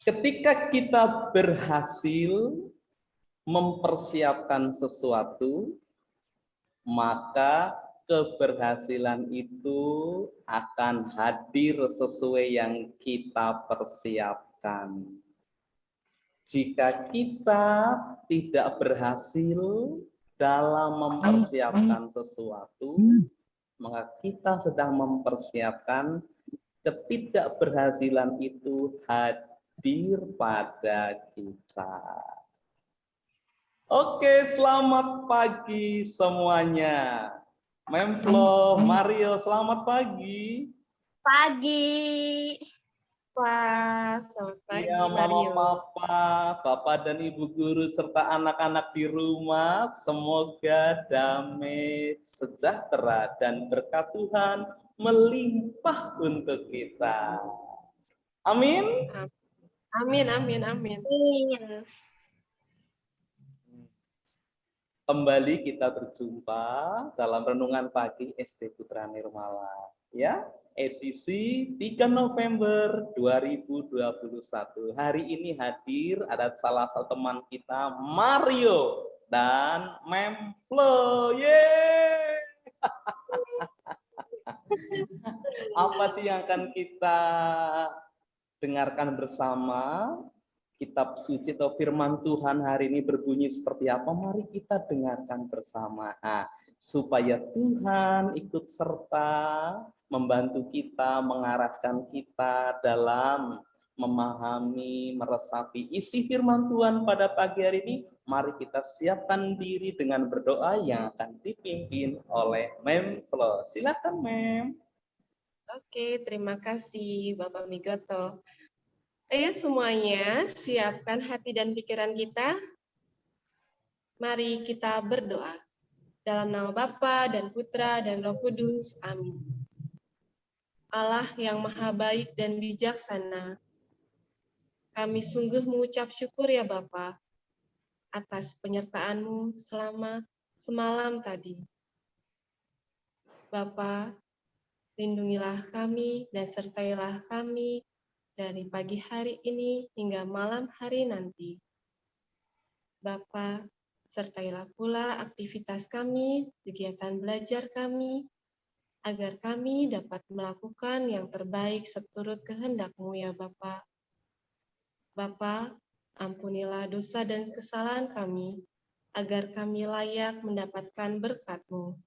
Ketika kita berhasil mempersiapkan sesuatu, maka keberhasilan itu akan hadir sesuai yang kita persiapkan. Jika kita tidak berhasil dalam mempersiapkan sesuatu, maka kita sedang mempersiapkan ketidakberhasilan itu hadir pada kita. Oke, selamat pagi semuanya. Memplo, Mario, selamat pagi. Pagi. Wah, selamat pagi Ya, Mama, Mario. Papa, Bapak dan Ibu guru serta anak-anak di rumah, semoga damai, sejahtera dan berkat Tuhan melimpah untuk kita. Amin. Amin, amin, amin. Kembali kita berjumpa dalam renungan pagi SD Putra Nirmala, ya, edisi 3 November 2021. Hari ini hadir ada salah satu teman kita, Mario dan Memflo. Yeay! Apa sih yang akan kita dengarkan bersama? Kitab suci atau firman Tuhan hari ini berbunyi seperti apa? Mari kita dengarkan bersama. Supaya Tuhan ikut serta membantu kita, mengarahkan kita dalam memahami, meresapi isi firman Tuhan pada pagi hari ini. Mari kita siapkan diri dengan berdoa yang akan dipimpin oleh Mem Flo. Silakan Mem. Oke, terima kasih Bapak Migoto. Ayo semuanya, siapkan hati dan pikiran kita. Mari kita berdoa. Dalam nama Bapa dan Putra dan Roh Kudus. Amin. Allah yang maha baik dan bijaksana, kami sungguh mengucap syukur ya Bapa atas penyertaan-Mu selama semalam tadi. Bapa, lindungilah kami dan sertailah kami dari pagi hari ini hingga malam hari nanti. Bapa, sertailah pula aktivitas kami, kegiatan belajar kami, agar kami dapat melakukan yang terbaik seturut kehendak-Mu ya Bapa. Bapa, ampunilah dosa dan kesalahan kami, agar kami layak mendapatkan berkat-Mu.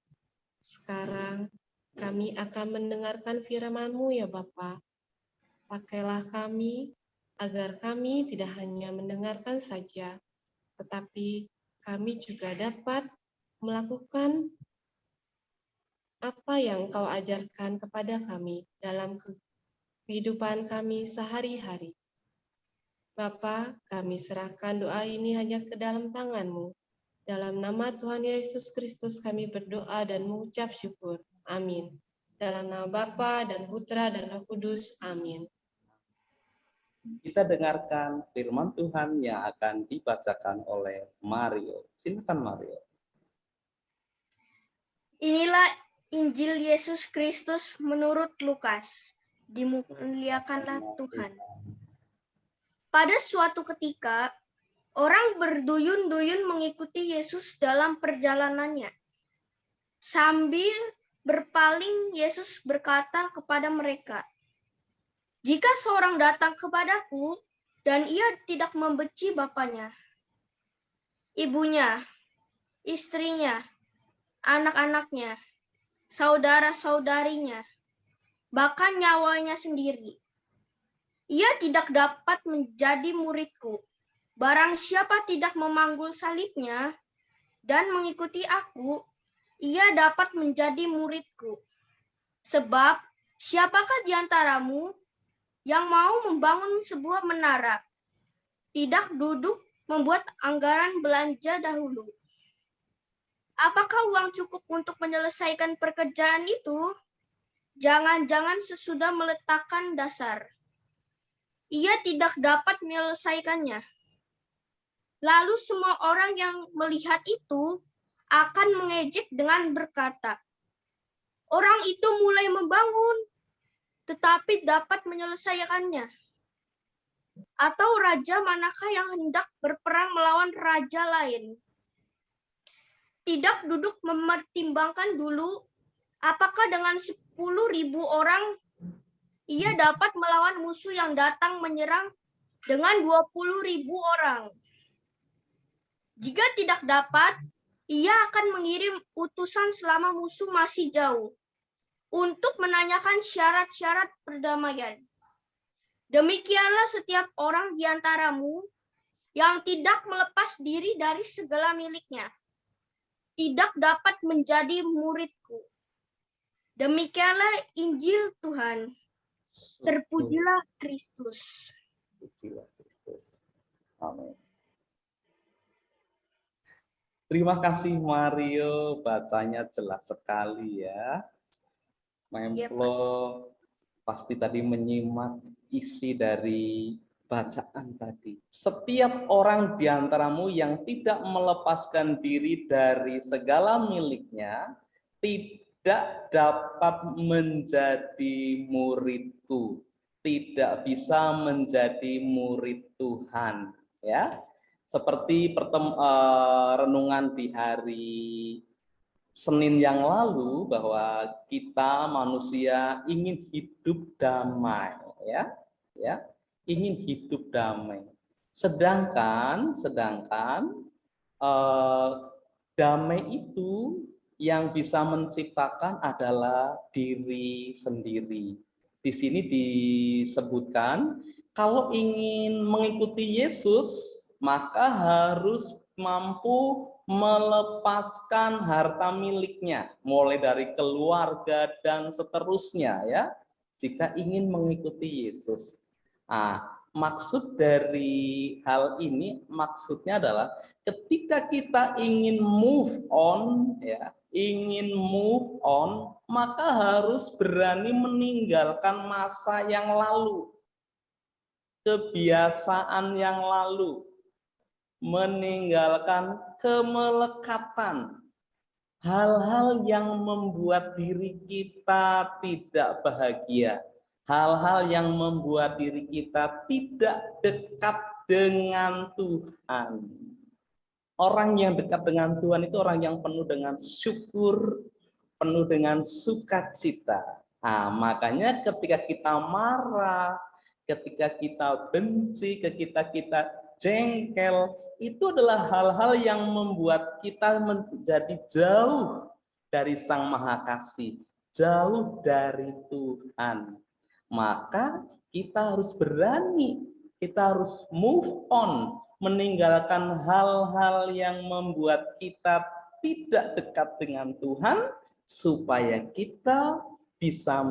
Sekarang, kami akan mendengarkan firman-Mu ya Bapa. Pakailah kami, agar kami tidak hanya mendengarkan saja, tetapi kami juga dapat melakukan apa yang Kau ajarkan kepada kami dalam kehidupan kami sehari-hari. Bapa, kami serahkan doa ini hanya ke dalam tangan-Mu. Dalam nama Tuhan Yesus Kristus kami berdoa dan mengucap syukur. Amin. Dalam nama Bapa dan Putra dan Roh Kudus. Amin. Kita dengarkan firman Tuhan yang akan dibacakan oleh Mario. Silakan Mario. Inilah Injil Yesus Kristus menurut Lukas. Dimuliakanlah Tuhan. Pada suatu ketika, orang berduyun-duyun mengikuti Yesus dalam perjalanannya. Sambil berpaling, Yesus berkata kepada mereka, "Jika seorang datang kepadaku dan ia tidak membenci bapaknya, ibunya, istrinya, anak-anaknya, saudara-saudarinya, bahkan nyawanya sendiri, ia tidak dapat menjadi muridku. Barang siapa tidak memanggul salibnya dan mengikuti aku, ia dapat menjadi muridku. Sebab siapakah di antaramu yang mau membangun sebuah menara, tidak duduk membuat anggaran belanja dahulu? Apakah uang cukup untuk menyelesaikan pekerjaan itu? Jangan-jangan sesudah meletakkan dasar, ia tidak dapat menyelesaikannya. Lalu semua orang yang melihat itu akan mengejek dengan berkata, orang itu mulai membangun, tetapi dapat menyelesaikannya. Atau raja manakah yang hendak berperang melawan raja lain? Tidak duduk mempertimbangkan dulu apakah dengan 10.000 orang ia dapat melawan musuh yang datang menyerang dengan 20.000 orang. Jika tidak dapat, ia akan mengirim utusan selama musuh masih jauh untuk menanyakan syarat-syarat perdamaian. Demikianlah setiap orang di antaramu yang tidak melepas diri dari segala miliknya tidak dapat menjadi muridku. Demikianlah Injil Tuhan. Terpujilah Kristus. Terpujilah Kristus. Amin. Terima kasih Mario, bacanya jelas sekali ya. Memplo pasti tadi menyimak isi dari bacaan tadi. Setiap orang di antaramu yang tidak melepaskan diri dari segala miliknya tidak dapat menjadi muridku, tidak bisa menjadi murid Tuhan, ya. Seperti renungan di hari Senin yang lalu bahwa kita manusia ingin hidup damai, ya, ingin hidup damai. Sedangkan damai itu yang bisa menciptakan adalah diri sendiri. Di sini disebutkan kalau ingin mengikuti Yesus maka harus mampu melepaskan harta miliknya, mulai dari keluarga dan seterusnya ya, jika ingin mengikuti Yesus. Maksud dari hal ini maksudnya adalah ketika kita ingin move on ya, maka harus berani meninggalkan masa yang lalu, kebiasaan yang lalu, meninggalkan kemelekatan, hal-hal yang membuat diri kita tidak bahagia, hal-hal yang membuat diri kita tidak dekat dengan Tuhan. Orang yang dekat dengan Tuhan itu orang yang penuh dengan syukur, penuh dengan sukacita. Makanya ketika kita marah, ketika kita benci, ketika kita jengkel, itu adalah hal-hal yang membuat kita menjadi jauh dari Sang Maha Kasih, jauh dari Tuhan. Maka kita harus berani, kita harus move on, meninggalkan hal-hal yang membuat kita tidak dekat dengan Tuhan, supaya kita bisa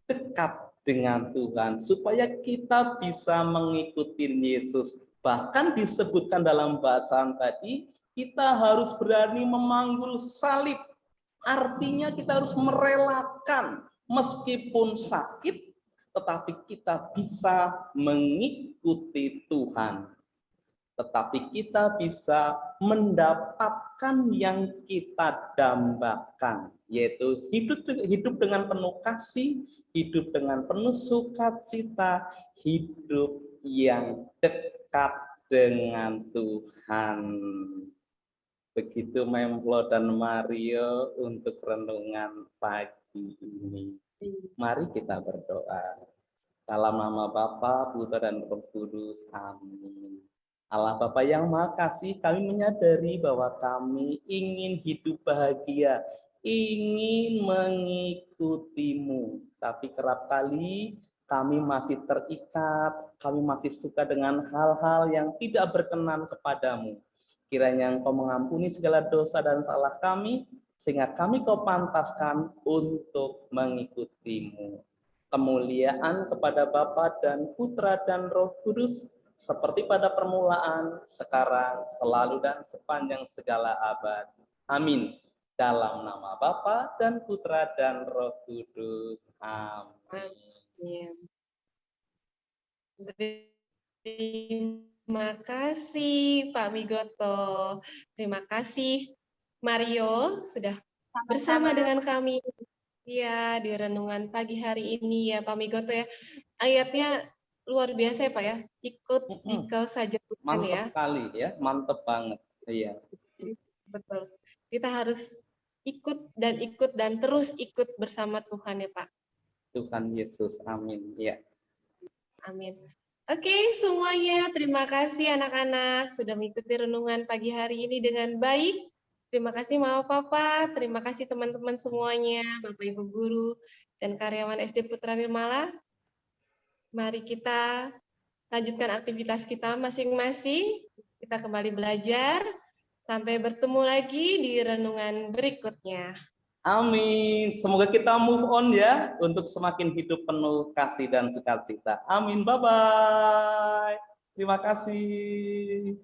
dekat dengan Tuhan, supaya kita bisa mengikuti Yesus. Bahkan disebutkan dalam bacaan tadi, kita harus berani memanggul salib. Artinya kita harus merelakan, meskipun sakit, tetapi kita bisa mengikuti Tuhan. Tetapi kita bisa mendapatkan yang kita dambakan, yaitu hidup dengan penuh kasih, hidup dengan penuh sukacita, hidup yang dekat dengan Tuhan. Begitu Memplo dan Mario untuk renungan pagi ini. Mari kita berdoa. Dalam nama Bapa, Putra dan Roh Kudus. Amin. Allah Bapa yang Maha Kasih, kami menyadari bahwa kami ingin hidup bahagia, ingin mengikutimu, tapi kerap kali kami masih terikat, kami masih suka dengan hal-hal yang tidak berkenan kepadamu. Kiranya Engkau mengampuni segala dosa dan salah kami, sehingga kami Kau pantaskan untuk mengikutimu. Kemuliaan kepada Bapa dan Putra dan Roh Kudus, seperti pada permulaan, sekarang, selalu, dan sepanjang segala abad. Amin. Dalam nama Bapa dan Putra dan Roh Kudus. Amin. Terima kasih Pak Migoto. Terima kasih Mario sudah bersama dengan kami ya di renungan pagi hari ini ya Pak Migoto ya. Ayatnya luar biasa ya Pak ya. Ikut dikau saja Tuhan Mantep ya. kali ya, mantep banget. Iya. Betul. Kita harus ikut dan terus ikut bersama Tuhan ya Pak. Tuhan Yesus, amin. Ya. Amin. Oke, semuanya terima kasih anak-anak sudah mengikuti renungan pagi hari ini dengan baik. Terima kasih Mama Papa, terima kasih teman-teman semuanya, Bapak Ibu guru dan karyawan SD Putra Nirmala. Mari kita lanjutkan aktivitas kita masing-masing. Kita kembali belajar. Sampai bertemu lagi di renungan berikutnya. Amin. Semoga kita move on ya untuk semakin hidup penuh kasih dan sukacita. Amin. Bye-bye. Terima kasih.